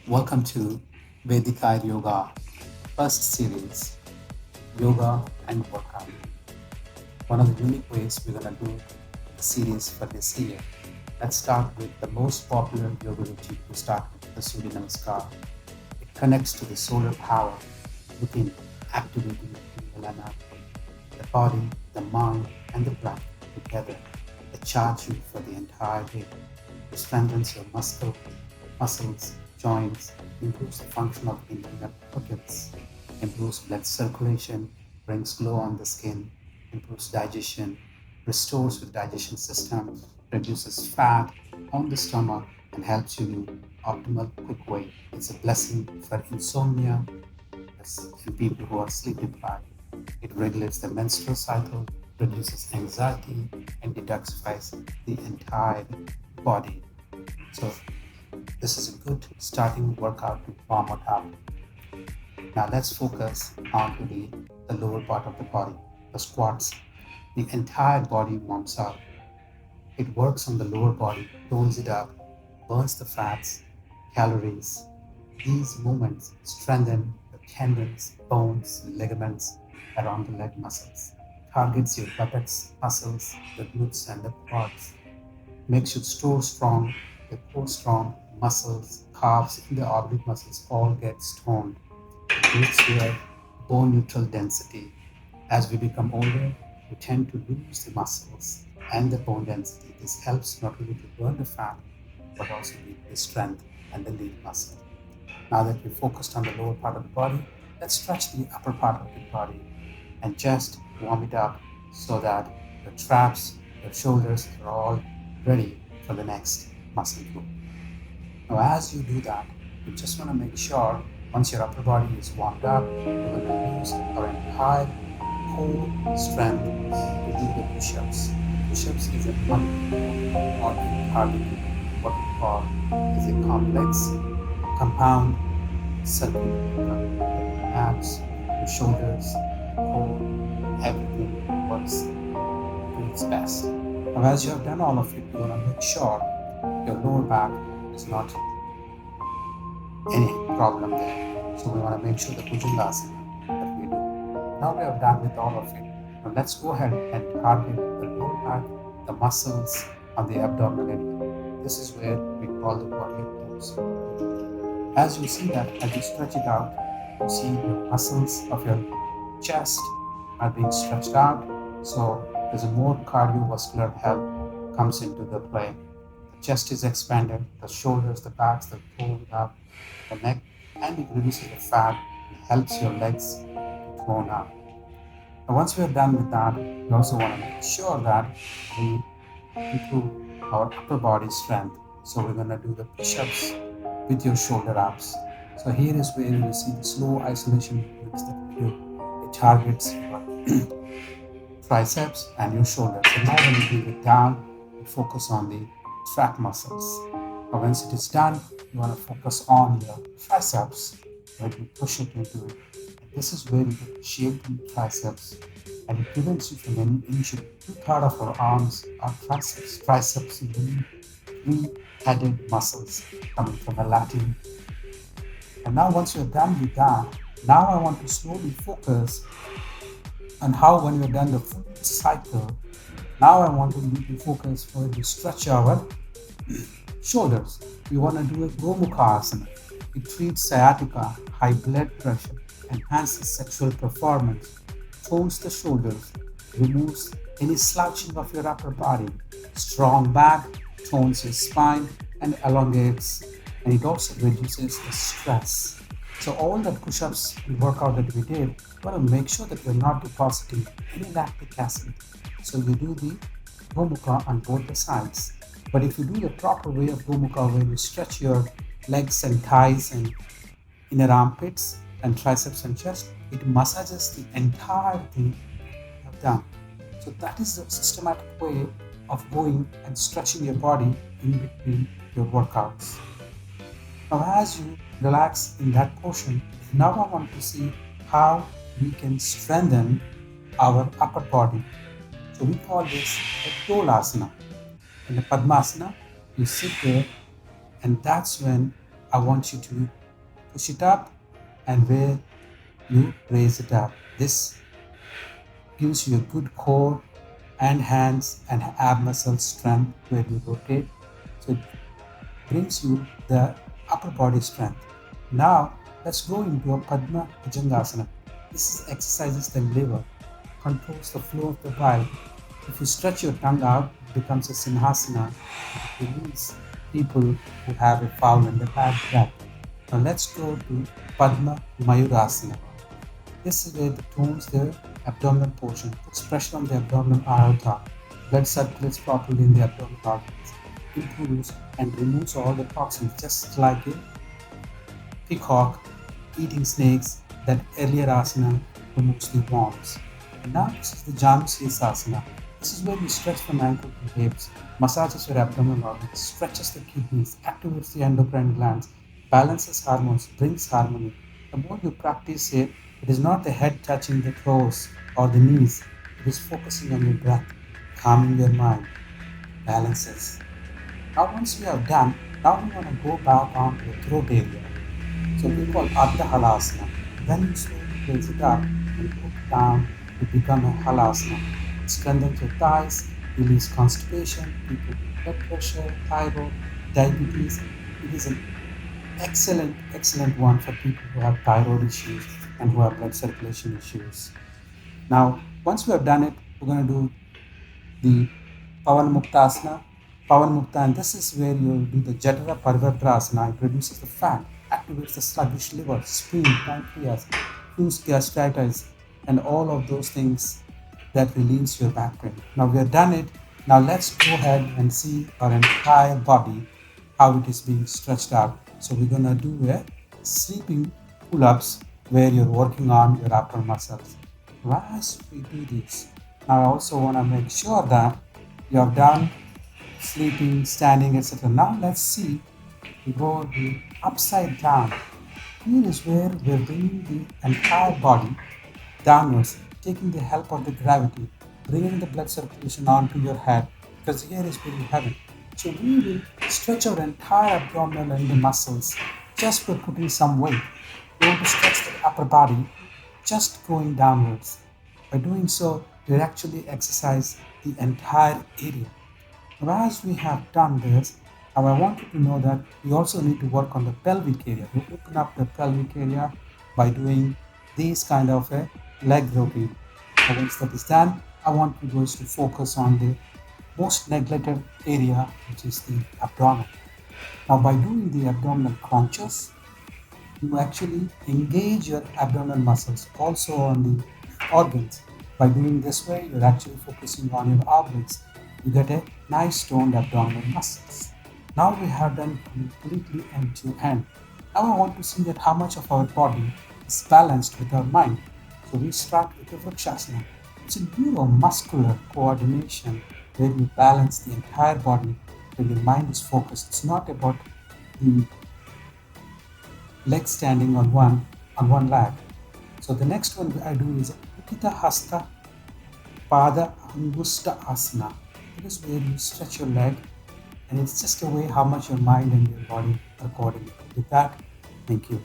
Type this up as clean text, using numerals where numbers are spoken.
Welcome to Vedika Yoga, first series, Yoga and Workout. One of the unique ways we're going to do the series for this year. Let's start with the most popular yoga routine. We start with the Surya Namaskar. It connects to the solar power within, activating the Kundalini, the body, the mind, and the breath together. They charge you for the entire day. It strengthens your muscles, joints, improves the function of the internal organs, improves blood circulation, brings glow on the skin, improves digestion, restores the digestion system, reduces fat on the stomach, and helps you do optimal quick weight. It's a blessing for insomnia and people who are sleep deprived. It regulates the menstrual cycle, reduces anxiety, and detoxifies the entire body. So this is a good starting workout to warm it up. Now let's focus on to the lower part of the body, the squats. The entire body warms up. It works on the lower body, tones it up, burns the fats, calories. These movements strengthen the tendons, bones, ligaments around the leg muscles. Targets your buttocks, muscles, the glutes, and the quads. Makes your store strong, the core strong, muscles, calves, and the oblique muscles all get toned. It boosts your bone neutral density. As we become older, we tend to lose the muscles and the bone density. This helps not only to burn the fat, but also build the strength and the lean muscle. Now that we focused on the lower part of the body, let's stretch the upper part of the body and just warm it up so that your traps, your shoulders are all ready for the next muscle group. Now, as you do that, you just want to make sure once your upper body is warmed up, we're going to use our entire core strength to do the push-ups. Push-ups is a multi-organ targeting what we call is a complex compound circuit the abs, the shoulders, the core, everything works to its best. Now, as you have done all of it, you want to make sure your lower back is not any problem there. So we want to make sure the Bhujangasana that we do. Now we are done with all of it. Now let's go ahead and target the lower back, the muscles on the abdominal area. This is where we call the warrior pose. As you see that, as you stretch it out, you see the muscles of your chest are being stretched out. So there's a more cardiovascular health comes into the play. The chest is expanded, the shoulders, the backs, the pulled up, the neck, and it reduces the fat and helps your legs to tone up. Now, once we are done with that, we also want to make sure that we improve our upper body strength. So we're going to do the push-ups with your shoulder ups. So here is where you see the slow isolation movements that we do. It targets your triceps and your shoulders. So now when you bring it down, you focus on the trap muscles. But once it is done, you want to focus on your triceps, where you push it into it. And this is where you get shaped triceps, and it prevents you from any injury. Two-thirds of our arms are triceps. Triceps being three-headed muscles coming from the Latin. And now once you're done with that, now I want to slowly focus on how when we're done the full cycle, now I want to focus where we stretch our shoulders. We want to do a Gomukha Asana. It treats sciatica, high blood pressure, enhances sexual performance, tones the shoulders, removes any slouching of your upper body, strong back, tones your spine, and elongates, and it also reduces the stress. So all the push-ups and workout that we did, we want to make sure that we're not depositing any lactic acid. So you do the Gomukha on both the sides. But if you do the proper way of Gomukha, where you stretch your legs and thighs and inner armpits and triceps and chest, it massages the entire thing you have done. So that is the systematic way of going and stretching your body in between your workouts. Now, as you relax in that portion, now I want to see how we can strengthen our upper body. So we call this a Tolasana. In the Padmasana, you sit there, and that's when I want you to push it up, and where you raise it up. This gives you a good core and hands and ab muscle strength where you rotate. So it brings you the upper body strength. Now let's go into a Padma Bhujangasana. This is exercises the liver, controls the flow of the bile. If you stretch your tongue out, it becomes a Sinhasana. It relieves people who have a foul in the back. Now let's go to Padma Mayurasana. This is where it tones the abdominal portion, puts pressure on the abdominal aorta, blood circulates properly in the abdominal organs, improves and removes all the toxins, just like a peacock eating snakes. That earlier asana removes the worms. And now this is the Janu Asana. This is where you stretch from ankle to hips, massages your abdominal organs, stretches the kidneys, activates the endocrine glands, balances hormones, brings harmony. The more you practice it, it is not the head touching the toes or the knees. It is focusing on your breath, calming your mind, balances. Now once we have done, now we want to go back on to the throat area. So we call Ardha Halasana. Then you slowly raise it up and put it down to become a Halasana. It strengthens your thighs, relieves constipation, people with blood pressure, thyroid, diabetes. It is an excellent one for people who have thyroid issues and who have blood circulation issues. Now, once we have done it, we're going to do the Pavan Muktasana. Pavan Mukta, and this is where you do the Jatara Parivartrasana. It reduces the fat, activates the sluggish liver, spleen, pancreas, cures gastritis, and all of those things that relieves your back pain. Now we have done it. Now let's go ahead and see our entire body, how it is being stretched out. So we're gonna do a sleeping pull-ups where you're working on your upper muscles. As we do this, now I also want to make sure that you have done sleeping, standing, etc. Now let's see, we go the upside down. Here is where we're bringing the entire body downwards, taking the help of the gravity, bringing the blood circulation onto your head because here is very heavy. So we will stretch our entire abdominal and the muscles just by putting some weight. We want to stretch the upper body just going downwards. By doing so, we actually exercise the entire area. Now, as we have done this, now I want you to know that we also need to work on the pelvic area. We open up the pelvic area by doing these kind of a leg rotate. Now, once that is done, I want you guys to focus on the most neglected area, which is the abdomen. Now, by doing the abdominal crunches, you actually engage your abdominal muscles also on the organs. By doing this way, you're actually focusing on your organs. You get a nice toned abdominal muscles. Now we have done completely end to end. Now I want to see that how much of our body is balanced with our mind. So we start with the Vrikshasana. It's a neuromuscular coordination where you balance the entire body when your mind is focused. It's not about the leg standing on one leg. So the next one I do is Ukita Hasta Pada Angusta Asana. It is where you stretch your leg, and it's just a way how much your mind and your body are coordinated. With that, thank you.